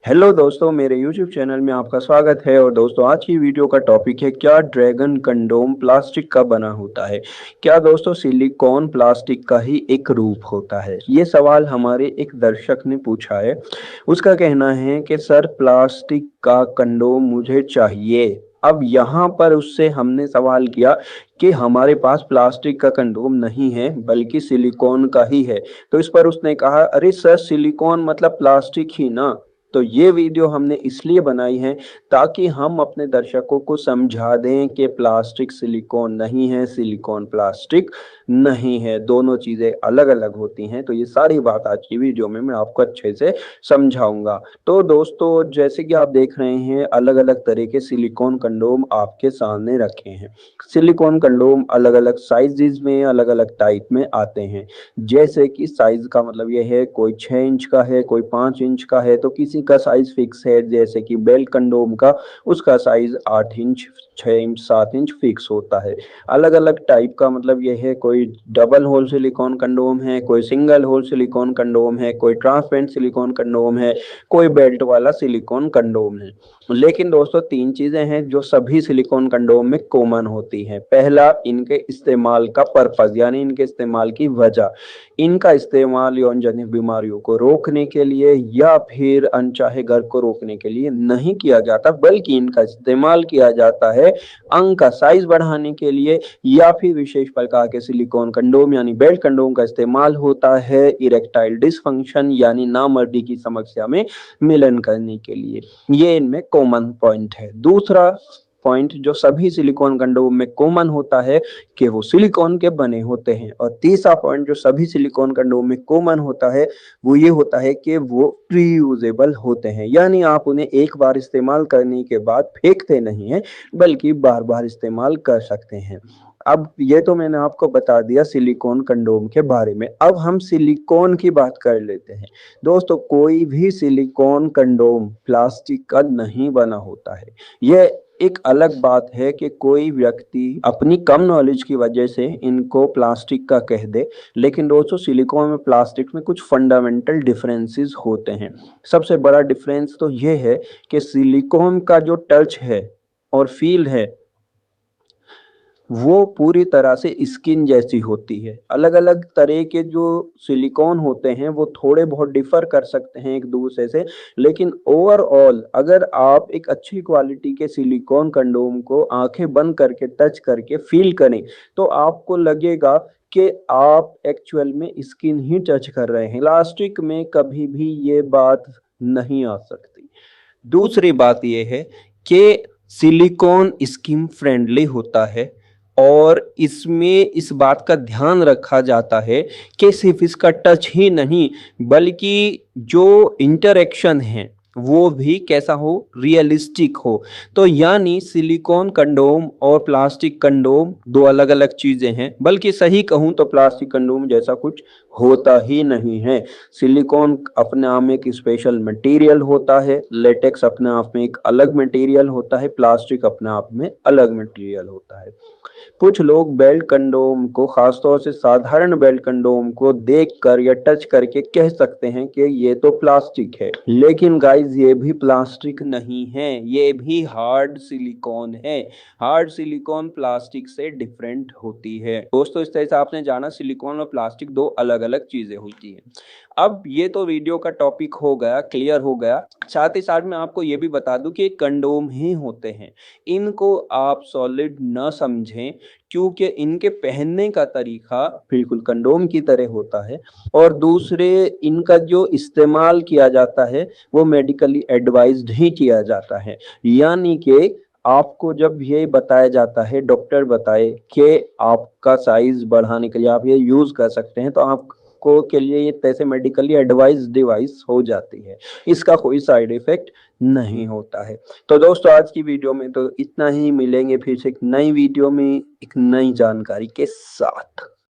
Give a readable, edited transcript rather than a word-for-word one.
Hello दोस्तों, मेरे YouTube channel में आपका स्वागत है। और दोस्तों, आज की वीडियो का टॉपिक है, क्या ड्रैगन कंडोम प्लास्टिक का बना होता है? क्या दोस्तों सिलिकॉन प्लास्टिक का ही एक रूप होता है? ये सवाल हमारे एक दर्शक ने पूछा है। उसका कहना है कि सर, प्लास्टिक का कंडोम मुझे चाहिए। अब यहाँ पर उससे हमने सवाल किया कि हमारे पास प्लास्टिक का कंडोम नहीं है बल्कि सिलिकॉन का ही है। तो इस पर उसने कहा, अरे सर, सिलिकॉन मतलब प्लास्टिक ही ना। तो ये वीडियो हमने इसलिए बनाई है ताकि हम अपने दर्शकों को समझा दें कि प्लास्टिक सिलिकॉन नहीं है, सिलिकॉन प्लास्टिक नहीं है, दोनों चीजें अलग अलग होती हैं। तो ये सारी बात आज की वीडियो में मैं आपको अच्छे से समझाऊंगा। तो दोस्तों, जैसे कि आप देख रहे हैं, अलग अलग तरह के सिलिकॉन कंडोम आपके सामने रखे हैं। सिलिकॉन कंडोम अलग अलग साइजेस में, अलग अलग टाइप में आते हैं। जैसे कि साइज का मतलब ये है, कोई 6 इंच का है, कोई 5 इंच का है, तो किसी का साइज फिक्स है। जैसे कि बेल कंडोम का, उसका size 8 inch, 6 inch, 7 inch fix होता है। अलग अलग टाइप का मतलब ये है, कोई डबल होल सिलिकॉन कंडोम है, कोई सिंगल होल सिलिकॉन कंडोम है, कोई ट्रांसपेरेंट सिलिकॉन कंडोम है, कोई बेल्ट वाला सिलिकॉन कंडोम है। लेकिन दोस्तों, 3 चीजें हैं जो सभी सिलिकॉन कंडोम में कॉमन होती हैं। पहला, इनके इस्तेमाल का पर्पज, यानी इनके इस्तेमाल की वजह। इनका इस्तेमाल यौन जनित बीमारियों को रोकने के लिए या फिर अनचाहे गर्भ को रोकने के लिए नहीं किया जाता, बल्कि इनका इस्तेमाल किया जाता है अंग का साइज बढ़ाने के लिए, या फिर विशेष प्रकार के सिलिकॉन कंडोम यानी बेल्ट कंडोम का इस्तेमाल होता है इरेक्टाइल डिसफंक्शन यानी नामर्दी की समस्या में मिलन करने के लिए। ये इनमें कॉमन पॉइंट है। दूसरा पॉइंट जो सभी सिलिकॉन कंडोम में कॉमन होता है कि वो सिलिकॉन के बने होते हैं। और तीसरा पॉइंट जो सभी सिलिकॉन कंडोम में कॉमन होता है वो ये होता है कि वो रीयूजेबल होते हैं, यानी आप उन्हें एक बार इस्तेमाल करने के बाद फेंकते नहीं हैं बल्कि बार बार इस्तेमाल कर सकते हैं। अब ये तो मैंने आपको बता दिया सिलिकॉन कंडोम के बारे में। अब हम सिलिकॉन की बात कर लेते हैं। दोस्तों, कोई भी सिलिकॉन कंडोम प्लास्टिक का नहीं बना होता है। यह एक अलग बात है कि कोई व्यक्ति अपनी कम नॉलेज की वजह से इनको प्लास्टिक का कह दे। लेकिन दोस्तों, सिलिकॉन में प्लास्टिक में कुछ फंडामेंटल डिफरेंसेस होते हैं। सबसे बड़ा डिफरेंस तो ये है कि सिलिकॉन का जो टच है और फील है वो पूरी तरह से स्किन जैसी होती है। अलग अलग तरह के जो सिलिकॉन होते हैं वो थोड़े बहुत डिफर कर सकते हैं एक दूसरे से, लेकिन ओवरऑल अगर आप एक अच्छी क्वालिटी के सिलिकॉन कंडोम को आंखें बंद करके टच करके फील करें तो आपको लगेगा कि आप एक्चुअल में स्किन ही टच कर रहे हैं। प्लास्टिक में कभी भी ये बात नहीं आ सकती। दूसरी बात यह है कि सिलिकॉन स्किन फ्रेंडली होता है और इसमें इस बात का ध्यान रखा जाता है कि सिर्फ इसका टच ही नहीं बल्कि जो इंटरेक्शन है वो भी कैसा हो, रियलिस्टिक हो। तो यानी सिलिकॉन कंडोम और प्लास्टिक कंडोम दो अलग अलग चीजें हैं, बल्कि सही कहूं तो प्लास्टिक कंडोम जैसा कुछ होता ही नहीं है। सिलिकॉन अपने आप में एक स्पेशल मटेरियल होता है, लेटेक्स अपने आप में एक अलग मटेरियल होता है, प्लास्टिक अपने आप में अलग मटेरियल होता है। कुछ लोग बेल्ट कंडोम को, खासतौर से साधारण बेल्ट कंडोम को देखकर या टच करके कह सकते हैं कि ये तो प्लास्टिक है, लेकिन गाइस ये भी प्लास्टिक नहीं है, ये भी हार्ड सिलिकॉन है। हार्ड सिलिकॉन प्लास्टिक से डिफरेंट होती है। दोस्तों, इस तरह से आपने जाना सिलिकॉन और प्लास्टिक दो अलग अलग चीजें होती हैं। अब ये तो वीडियो का टॉपिक हो गया, क्लियर हो गया। साथ ही साथ मैं आपको ये भी बता दूं कि कंडोम ही होते हैं, इनको आप सॉलिड न समझें, क्योंकि इनके पहनने का तरीका बिल्कुल कंडोम की तरह होता है। और दूसरे, इनका जो इस्तेमाल किया जाता है वो मेडिकली एडवाइज्ड ही किया जाता है। यानी कि आपको जब ये बताया जाता है, डॉक्टर बताए कि आपका साइज बढ़ाने के लिए आप ये यूज कर सकते हैं, तो आपको के लिए ये तैसे मेडिकली एडवाइज डिवाइस हो जाती है। इसका कोई साइड इफेक्ट नहीं होता है। तो दोस्तों, आज की वीडियो में तो इतना ही। मिलेंगे फिर से एक नई वीडियो में एक नई जानकारी के साथ।